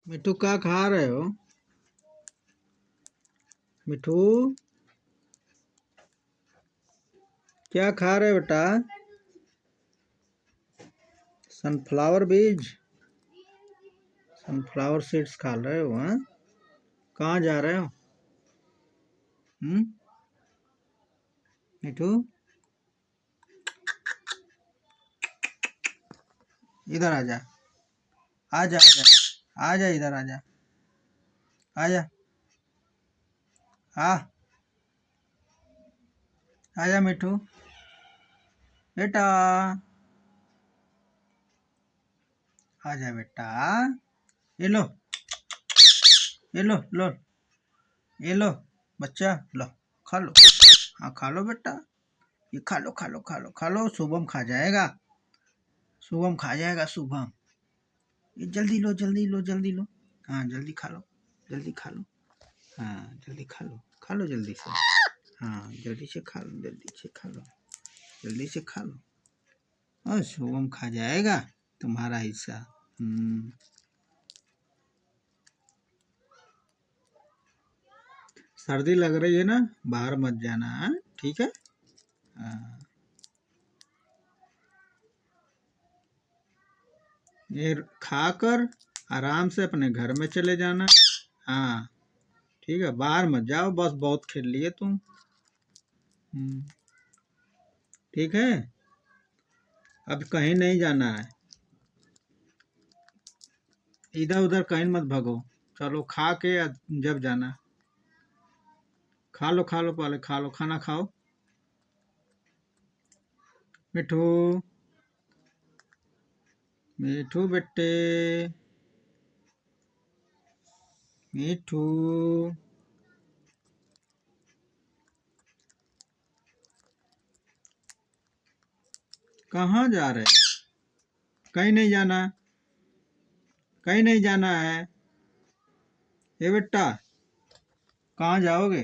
मिठू क्या खा रहे हो? मिठू क्या खा रहे हो बेटा? सनफ्लावर बीज, सनफ्लावर सीड्स खा रहे हो? हाँ, कहाँ जा रहे हो? मिठू इधर आजा, आजा आजा, आजा इधर आजा, आजा, आ आजा मिठू बेटा, आजा बेटा। ये लो, ये लो लो, ये लो बच्चा, लो खा लो। हाँ खा लो बेटा, ये खा लो खा लो खा लो खा लो। शुभम खा जाएगा, शुभम खा जाएगा शुभम। ये जल्दी लो जल्दी लो जल्दी लो। हाँ जल्दी खा लो, जल्दी खा लो। हाँ जल्दी खा लो जल्दी से। हाँ जल्दी से खा लो, जल्दी से खा लो, जल्दी से खा लो। और शुभम खा जाएगा तुम्हारा हिस्सा। सर्दी लग रही है ना, बाहर मत जाना है, ठीक है? हाँ। ये खाकर आराम से अपने घर में चले जाना। हाँ ठीक है, बाहर मत जाओ, बस बहुत खेल लिए तुम। ठीक है, अब कहीं नहीं जाना है, इधर उधर कहीं मत भगो। चलो खा के जब जाना। खा लो पहले खा लो, खाना खाओ। मिठू, मिठू बेटे, मिठू कहाँ जा रहे हैं? कहीं नहीं जाना, कहीं नहीं जाना है। ये बेटा कहाँ जाओगे?